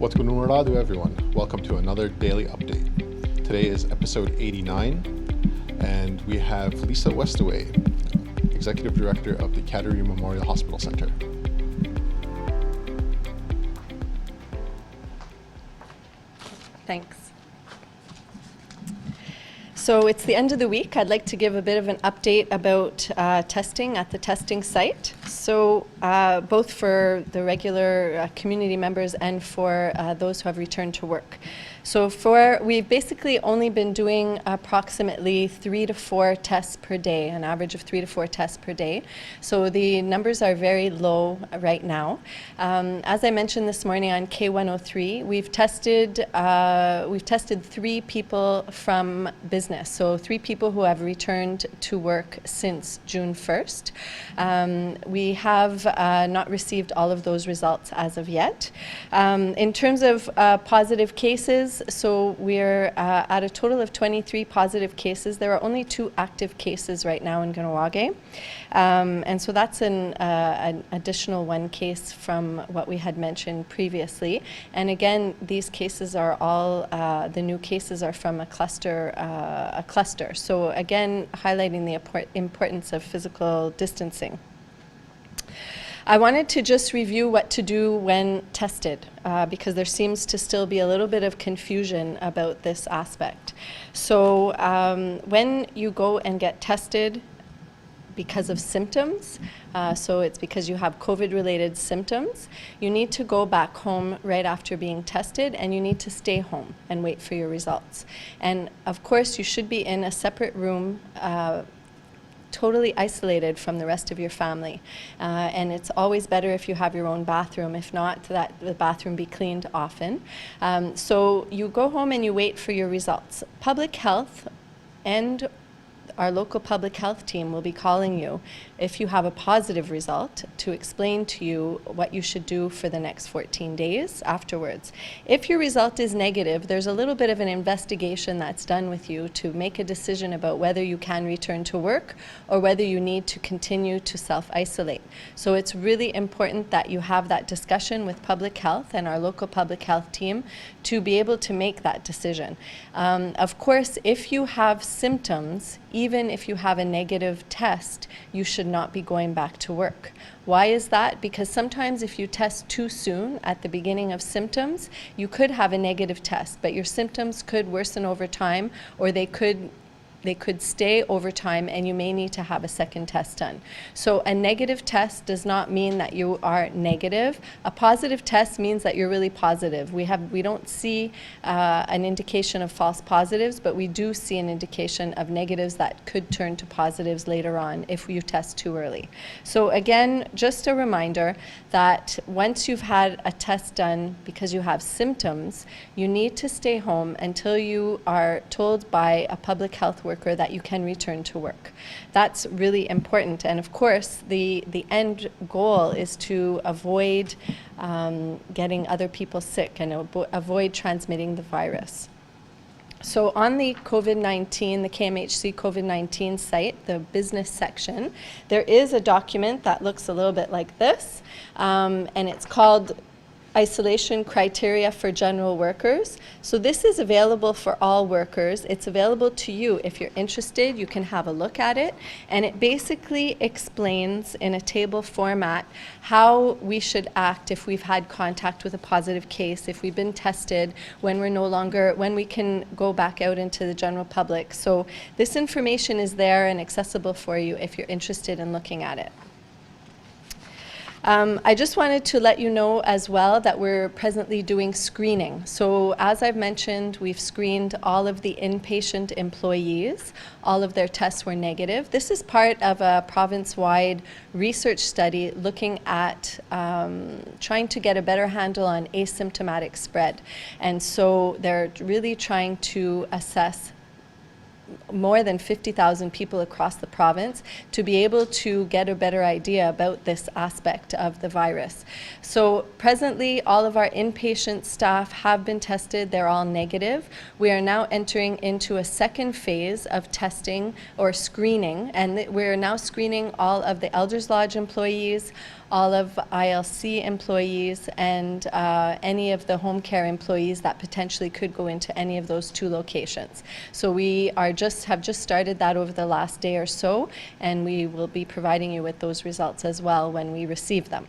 What's going on, everyone? Welcome to another daily update. Today is episode 89, and we have Lisa Westaway, Executive Director of the Kahnawake Memorial Hospital Center. Thanks. So it's the end of the week. I'd like to give a bit of an update about testing at the testing site. So both for the regular community members and for those who have returned to work. So we've basically only been doing approximately 3 to 4 tests per day, an average of 3 to 4 tests per day. So the numbers are very low right now. As I mentioned this morning on K103, we've tested 3 people from business. So 3 people who have returned to work since June 1st. We have not received all of those results as of yet. In terms of positive cases, so we're at a total of 23 positive cases. There are only 2 active cases right now in Kahnawake. And so that's an additional 1 case from what we had mentioned previously. And again, these cases are all, the new cases are from a cluster. So again, highlighting the importance of physical distancing. I wanted to just review what to do when tested because there seems to still be a little bit of confusion about this aspect. So when you go and get tested because of symptoms, so it's because you have COVID-related symptoms, you need to go back home right after being tested, and you need to stay home and wait for your results. And of course, you should be in a separate room totally isolated from the rest of your family. And it's always better if you have your own bathroom. If not, that the bathroom be cleaned often. So you go home and you wait for your results. Public health and our local public health team will be calling you if you have a positive result to explain to you what you should do for the next 14 days afterwards. If your result is negative, there's a little bit of an investigation that's done with you to make a decision about whether you can return to work or whether you need to continue to self-isolate. So it's really important that you have that discussion with public health and our local public health team to be able to make that decision. Of course, if you have symptoms, even if you have a negative test, you should not be going back to work. Why is that? Because sometimes if you test too soon at the beginning of symptoms, you could have a negative test, but your symptoms could worsen over time, or they could stay over time, and you may need to have a second test done. So a negative test does not mean that you are negative. A positive test means that you're really positive. We don't see an indication of false positives, but we do see an indication of negatives that could turn to positives later on if you test too early. So again, just a reminder that once you've had a test done because you have symptoms, you need to stay home until you are told by a public health worker that you can return to work. That's really important. And of course, the end goal is to avoid getting other people sick and avoid transmitting the virus. So on the COVID-19, the KMHC COVID-19 site, the business section, there is a document that looks a little bit like this, and it's called Isolation Criteria for General Workers. So this is available for all workers. It's available to you. If you're interested, you can have a look at it. And it basically explains in a table format how we should act if we've had contact with a positive case, if we've been tested, when we can go back out into the general public. So this information is there and accessible for you if you're interested in looking at it. I just wanted to let you know as well that we're presently doing screening. So as I've mentioned, we've screened all of the inpatient employees. All of their tests were negative. This is part of a province-wide research study looking at trying to get a better handle on asymptomatic spread. And so they're really trying to assess more than 50,000 people across the province to be able to get a better idea about this aspect of the virus. So presently, all of our inpatient staff have been tested. They're all negative. We are now entering into a second phase of testing or screening, and we're now screening all of the Elders Lodge employees, all of ILC employees, and any of the home care employees that potentially could go into any of those 2 locations. So we have just started that over the last day or so, and we will be providing you with those results as well when we receive them.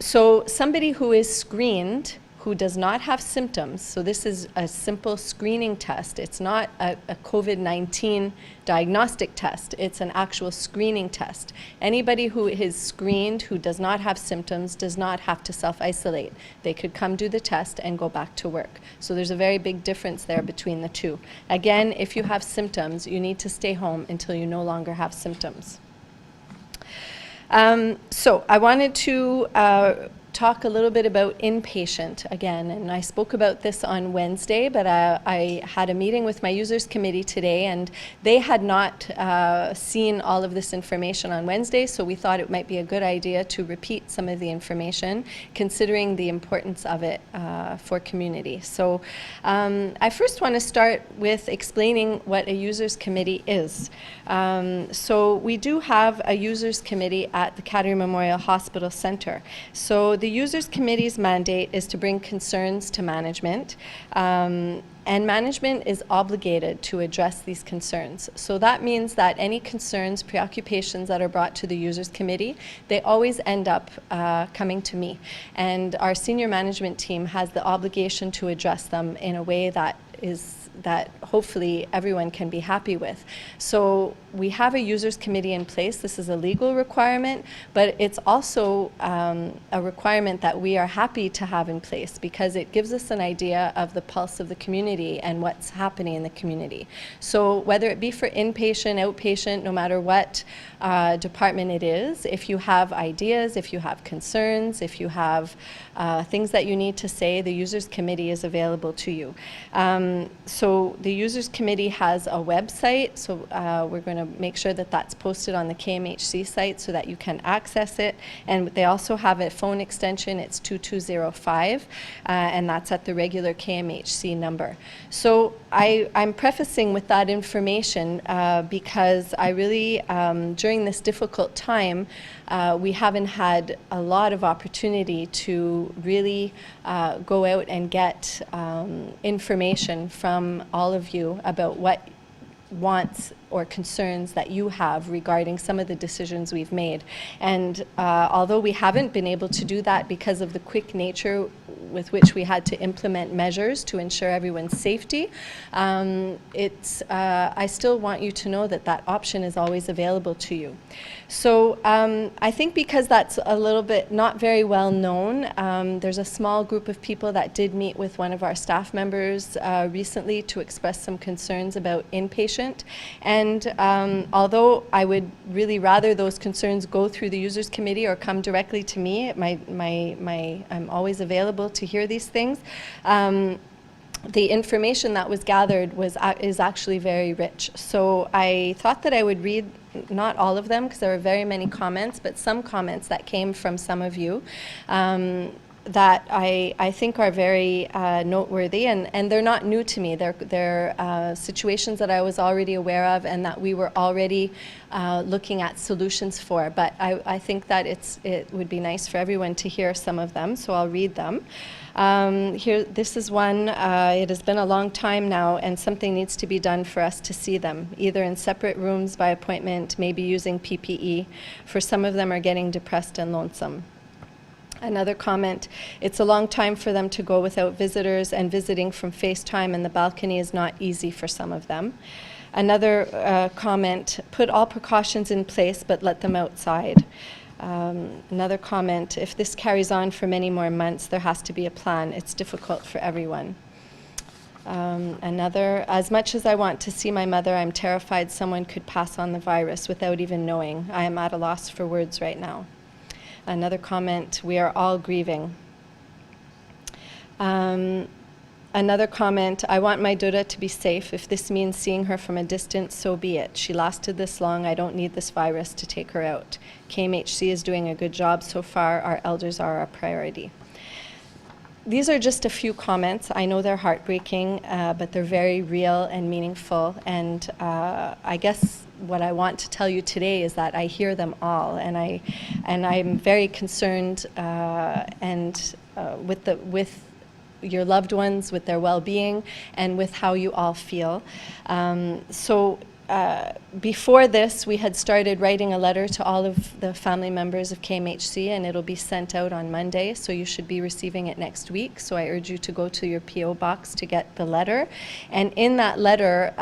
So somebody who is screened who does not have symptoms, so this is a simple screening test. It's not a COVID-19 diagnostic test. It's an actual screening test. Anybody who is screened who does not have symptoms does not have to self-isolate. They could come do the test and go back to work. So there's a very big difference there between the 2. Again, if you have symptoms, you need to stay home until you no longer have symptoms. So I wanted to talk a little bit about inpatient again, and I spoke about this on Wednesday, but I had a meeting with my users committee today, and they had not seen all of this information on Wednesday, so we thought it might be a good idea to repeat some of the information, considering the importance of it for community. So I first want to start with explaining what a users committee is. So we do have a users committee at the Kahnawake Memorial Hospital Center. So the users committee's mandate is to bring concerns to management, and management is obligated to address these concerns. So that means that any concerns, preoccupations that are brought to the users committee, they always end up coming to me. And our senior management team has the obligation to address them in a way that hopefully everyone can be happy with. So we have a users committee in place. This is a legal requirement, but it's also a requirement that we are happy to have in place because it gives us an idea of the pulse of the community and what's happening in the community. So whether it be for inpatient, outpatient, no matter what department it is, if you have ideas, if you have concerns, if you have things that you need to say, the users committee is available to you. So the users committee has a website, so we're going to make sure that that's posted on the KMHC site so that you can access it, and they also have a phone extension. It's 2205, and that's at the regular KMHC number. So I'm prefacing with that information because I really, during this difficult time, we haven't had a lot of opportunity to really go out and get information from all of you about what wants or concerns that you have regarding some of the decisions we've made. And although we haven't been able to do that because of the quick nature with which we had to implement measures to ensure everyone's safety, I still want you to know that that option is always available to you. So I think because that's a little bit not very well known, there's a small group of people that did meet with one of our staff members recently to express some concerns about inpatient. And although I would really rather those concerns go through the users committee or come directly to me, I'm always available to hear these things. The information that was gathered is actually very rich. So I thought that I would read not all of them because there were very many comments, but some comments that came from some of you that I think are very noteworthy, and they're not new to me. They're situations that I was already aware of and that we were already looking at solutions for. But I think that it would be nice for everyone to hear some of them, so I'll read them. Here, this is one. It has been a long time now, and something needs to be done for us to see them, either in separate rooms by appointment, maybe using PPE. For some of them are getting depressed and lonesome. Another comment, it's a long time for them to go without visitors, and visiting from FaceTime in the balcony is not easy for some of them. Another comment, put all precautions in place but let them outside. Another comment, if this carries on for many more months, there has to be a plan. It's difficult for everyone. Another, as much as I want to see my mother, I'm terrified someone could pass on the virus without even knowing. I am at a loss for words right now. Another comment, we are all grieving. Another comment, I want my Dura to be safe. If this means seeing her from a distance, so be it. She lasted this long. I don't need this virus to take her out. KMHC is doing a good job so far. Our elders are our priority. These are just a few comments. I know they're heartbreaking, but they're very real and meaningful. And I guess what I want to tell you today is that I hear them all, and I'm very concerned with your loved ones, with their well-being, and with how you all feel. Before this, we had started writing a letter to all of the family members of KMHC, and it'll be sent out on Monday, so you should be receiving it next week. So I urge you to go to your P.O. box to get the letter. And in that letter,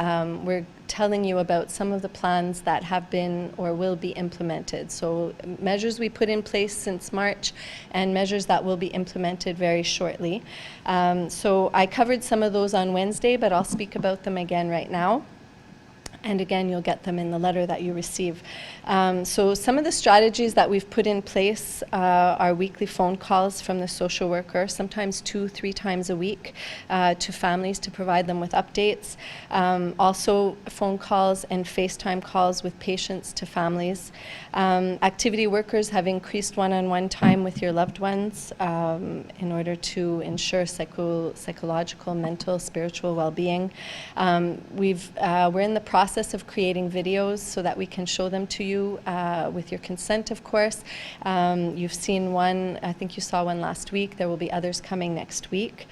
we're telling you about some of the plans that have been or will be implemented. So measures we put in place since March and measures that will be implemented very shortly. So I covered some of those on Wednesday, but I'll speak about them again right now. And again, you'll get them in the letter that you receive. So some of the strategies that we've put in place are weekly phone calls from the social worker, sometimes 2-3 times a week, to families to provide them with updates. Also phone calls and FaceTime calls with patients to families. Activity workers have increased one-on-one time with your loved ones in order to ensure psychological, mental, spiritual well-being. We're in the process of creating videos so that we can show them to you with your consent, of course. You've seen one, I think you saw one last week. There will be others coming next week.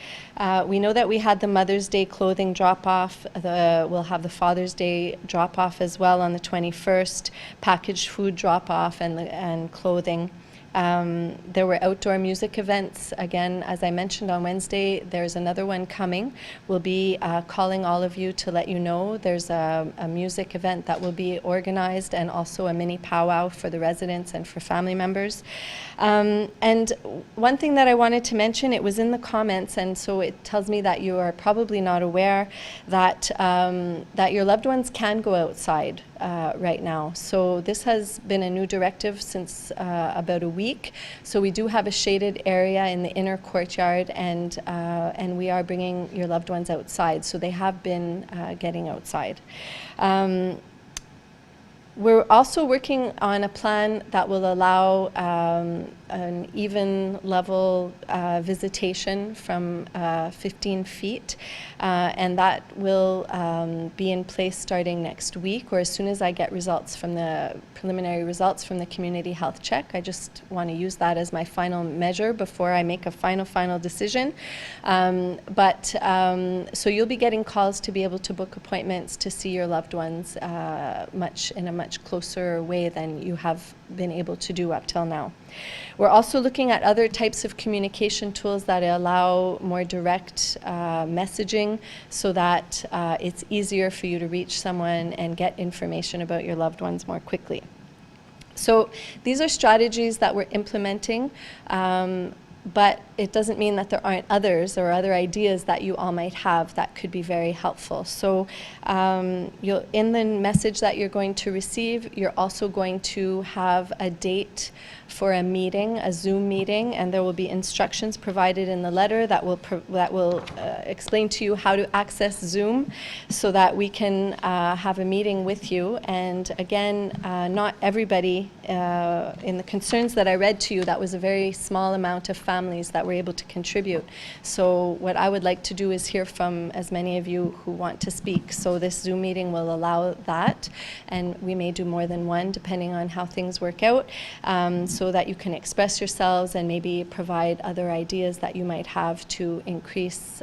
We know that we had the Mother's Day clothing drop-off. We'll have the Father's Day drop-off as well on the 21st, packaged food drop-off and clothing. There were outdoor music events. Again, as I mentioned on Wednesday, there's another one coming. We'll be calling all of you to let you know. There's a music event that will be organized, and also a mini powwow for the residents and for family members. And one thing that I wanted to mention, it was in the comments, and so it tells me that you are probably not aware that, that your loved ones can go outside right now. So this has been a new directive since about a week. So we do have a shaded area in the inner courtyard, and we are bringing your loved ones outside. So they have been getting outside. We're also working on a plan that will allow an even level visitation from 15 feet, and that will be in place starting next week, or as soon as I get results from the preliminary results from the community health check. I just want to use that as my final measure before I make a final decision. So you'll be getting calls to be able to book appointments to see your loved ones in a much closer way than you have been able to do up till now. We're also looking at other types of communication tools that allow more direct messaging, so that it's easier for you to reach someone and get information about your loved ones more quickly. So these are strategies that we're implementing, but it doesn't mean that there aren't others or other ideas that you all might have that could be very helpful. So in the message that you're going to receive, you're also going to have a date for a meeting, a Zoom meeting, and there will be instructions provided in the letter that will explain to you how to access Zoom, so that we can have a meeting with you. And again, not everybody, in the concerns that I read to you, that was a very small amount of families that were able to contribute. So what I would like to do is hear from as many of you who want to speak. So this Zoom meeting will allow that, and we may do more than one depending on how things work out, so that you can express yourselves and maybe provide other ideas that you might have to increase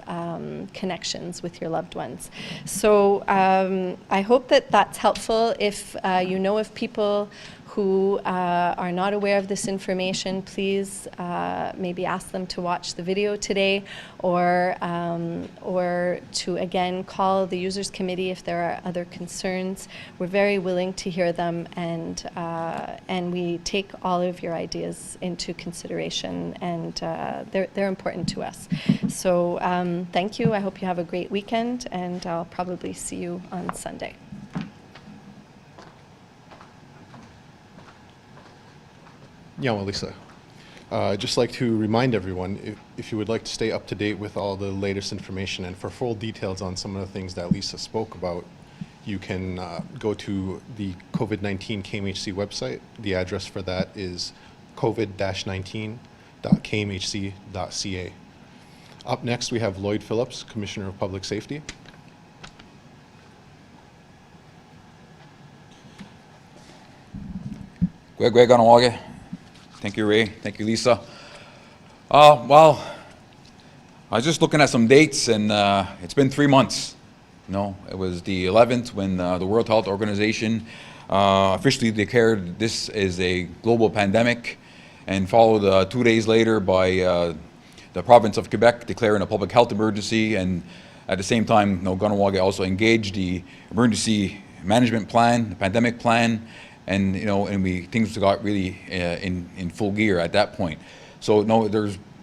connections with your loved ones. So I hope that that's helpful. If you know of people who are not aware of this information, please maybe ask them to watch the video today, or to again call the users committee if there are other concerns. We're very willing to hear them, and we take all of your ideas into consideration, and they're important to us. So thank you. I hope you have a great weekend, and I'll probably see you on Sunday. Yeah, well, Lisa, I'd just like to remind everyone, if you would like to stay up to date with all the latest information and for full details on some of the things that Lisa spoke about, you can go to the COVID-19 KMHC website. The address for that is covid-19.kmhc.ca. Up next, we have Lloyd Phillips, Commissioner of Public Safety. Kahnawake. Thank you, Ray. Thank you, Lisa. Well, I was just looking at some dates, and it's been 3 months. It was the 11th when the World Health Organization officially declared this as a global pandemic, and followed 2 days later by the province of Quebec declaring a public health emergency, and at the same time, Kahnawake also engaged the emergency management plan, the pandemic plan, and things got really in full gear at that point. So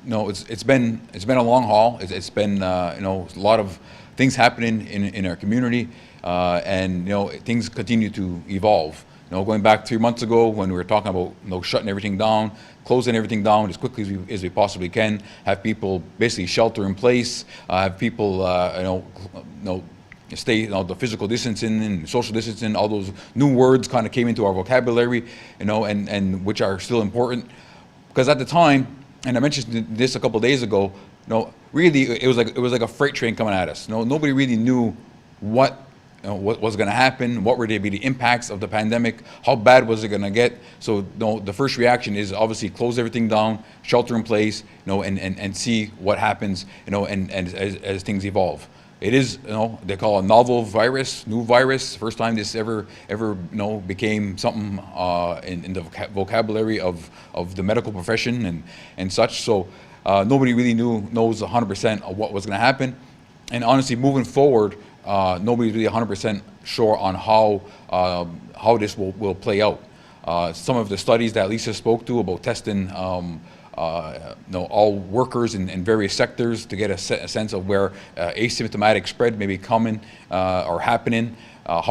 it's been a long haul. It's been a lot of things happening in our community, and things continue to evolve. Going back 3 months ago when we were talking about shutting everything down, closing everything down as quickly as we possibly can, have people basically shelter in place, have people stay, the physical distancing and social distancing, all those new words kind of came into our vocabulary, and which are still important, because at the time, and I mentioned this a couple of days ago, really it was like a freight train coming at us. Nobody really knew what was going to happen, what were going to be the impacts of the pandemic, how bad was it going to get. So the first reaction is obviously close everything down, shelter in place, and see what happens, and as things evolve. It is, they call it a novel virus, new virus. First time this ever became something in the vocabulary of the medical profession and such. So nobody really knows 100% of what was going to happen. And honestly, moving forward, nobody's really 100% sure on how this will play out. Some of the studies that Lisa spoke to about testing all workers in various sectors to get a sense of where asymptomatic spread may be coming or happening, I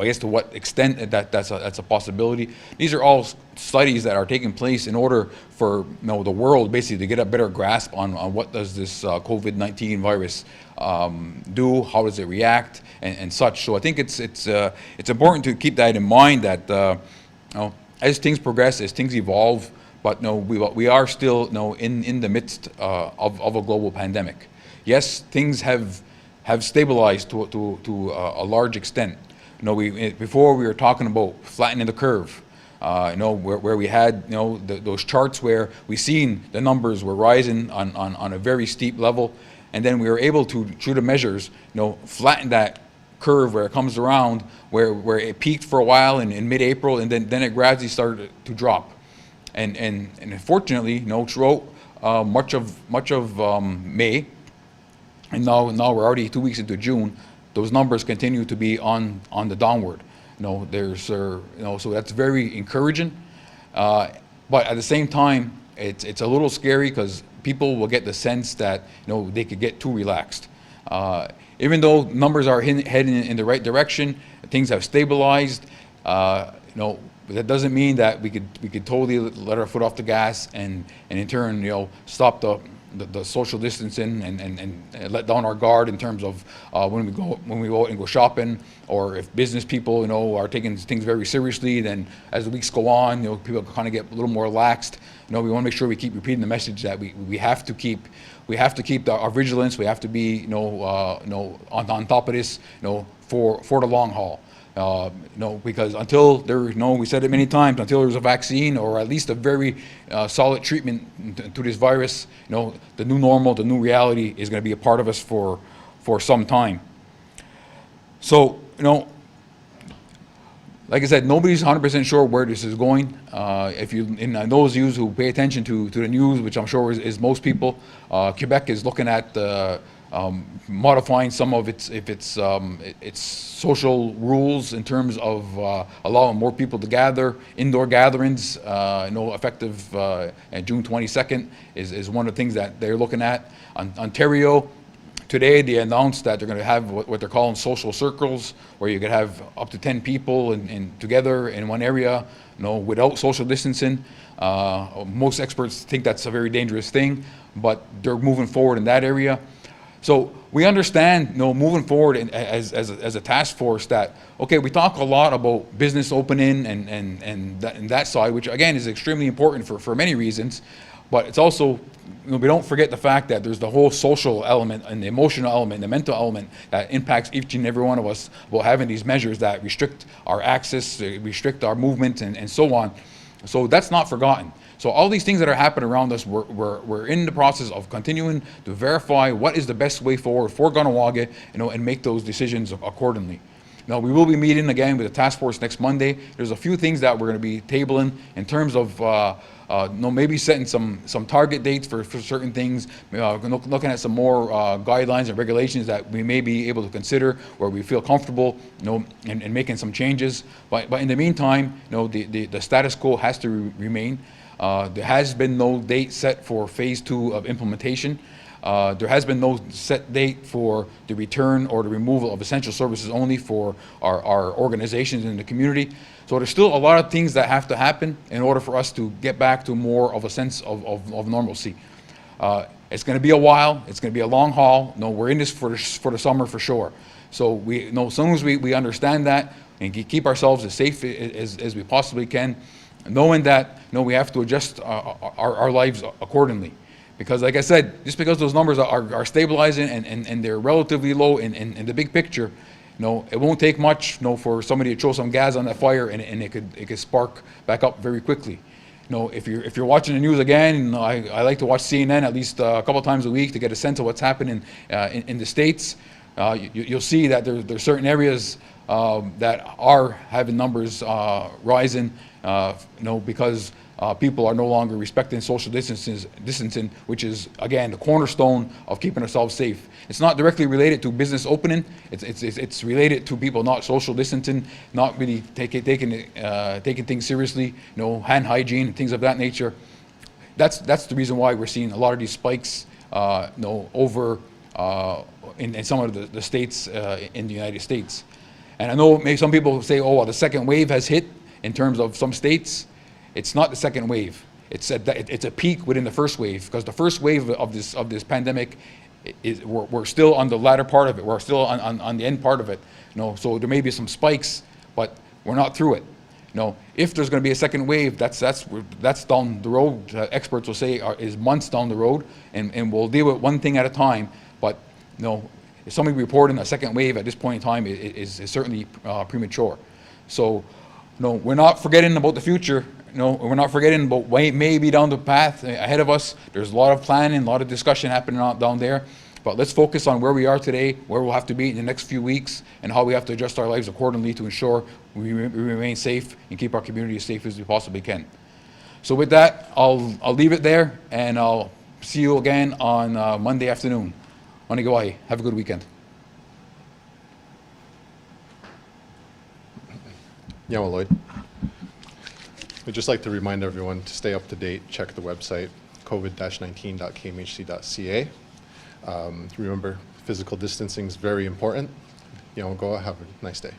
guess to what extent that's a possibility. These are all studies that are taking place in order for the world basically to get a better grasp on what does this COVID-19 virus do, how does it react, and such. So I think it's important to keep that in mind, that as things progress, as things evolve, but we are still in the midst of a global pandemic. Yes, things have stabilized to a large extent. Before we were talking about flattening the curve, where we had those charts where we seen the numbers were rising on a very steep level, and then we were able to, through the measures, flatten that curve where it comes around, where it peaked for a while in mid-April, and then it gradually started to drop. And unfortunately, throughout much of May, and now we're already 2 weeks into June, those numbers continue to be on the downward. So that's very encouraging. But at the same time, it's a little scary because people will get the sense that they could get too relaxed. Even though numbers are heading in the right direction, things have stabilized. That doesn't mean that we could totally let our foot off the gas and in turn stop the social distancing and let down our guard in terms of when we go out and go shopping, or if business people are taking things very seriously, then as the weeks go on, people kind of get a little more relaxed. We want to make sure we keep repeating the message that we have to keep our vigilance. We have to be on top of this for the long haul. Because until we said it many times, until there's a vaccine or at least a very solid treatment to this virus, the new normal, the new reality is going to be a part of us for some time. So, like I said, nobody's 100% sure where this is going. And those of you who pay attention to the news, which I'm sure is most people, Quebec is looking at modifying some of its social rules in terms of allowing more people to gather, indoor gatherings. Effective June 22nd is one of the things that they're looking at. Ontario, today they announced that they're going to have what they're calling social circles, where you could have up to 10 people together in one area, without social distancing. Most experts think that's a very dangerous thing, but they're moving forward in that area. So we understand, moving forward as a task force, that okay, we talk a lot about business opening and that side, which again is extremely important for many reasons, but it's also we don't forget the fact that there's the whole social element and the emotional element, the mental element that impacts each and every one of us while having these measures that restrict our access, restrict our movement, and so on. So that's not forgotten. So all these things that are happening around us, we're in the process of continuing to verify what is the best way forward for Kahnawake, and make those decisions accordingly. Now, we will be meeting again with the task force next Monday. There's a few things that we're going to be tabling in terms of maybe setting some target dates for certain things, looking at some more guidelines and regulations that we may be able to consider where we feel comfortable, and making some changes. But in the meantime, the status quo has to remain. There has been no date set for phase 2 of implementation. There has been no set date for the return or the removal of essential services only for our organizations in the community. So there's still a lot of things that have to happen in order for us to get back to more of a sense of normalcy. It's going to be a while. It's going to be a long haul. We're in this for the summer for sure. So as soon as we understand that and keep ourselves as safe as we possibly can, knowing that we have to adjust our lives accordingly. Because like I said, just because those numbers are stabilizing and they're relatively low in the big picture, it won't take much for somebody to throw some gas on that fire and it could spark back up very quickly. If you're watching the news again, I like to watch CNN at least a couple times a week to get a sense of what's happening in the States. You'll see that there's certain areas that are having numbers rising, because people are no longer respecting social distancing, which is, again, the cornerstone of keeping ourselves safe. It's not directly related to business opening. It's related to people not social distancing, not really taking things seriously, hand hygiene and things of that nature. That's the reason why we're seeing a lot of these spikes, over in some of the states in the United States. And I know maybe some people say, oh, well, the second wave has hit in terms of some states. It's not the second wave. It's a peak within the first wave, because the first wave of this pandemic we're still on the latter part of it. We're still on the end part of it. So there may be some spikes, but we're not through it. If there's going to be a second wave, that's down the road. Experts will say is months down the road, and we'll deal with one thing at a time. But if somebody reporting a second wave at this point in time is certainly premature. So we're not forgetting about the future. We're not forgetting about what may be down the path ahead of us. There's a lot of planning, a lot of discussion happening down there. But let's focus on where we are today, where we'll have to be in the next few weeks, and how we have to adjust our lives accordingly to ensure we remain safe and keep our community as safe as we possibly can. So with that, I'll leave it there, and I'll see you again on Monday afternoon. Kahnawake. Have a good weekend. Yeah, well, Lloyd. We'd just like to remind everyone to stay up to date, check the website, covid-19.kmhc.ca. Remember, physical distancing is very important. Go have a nice day.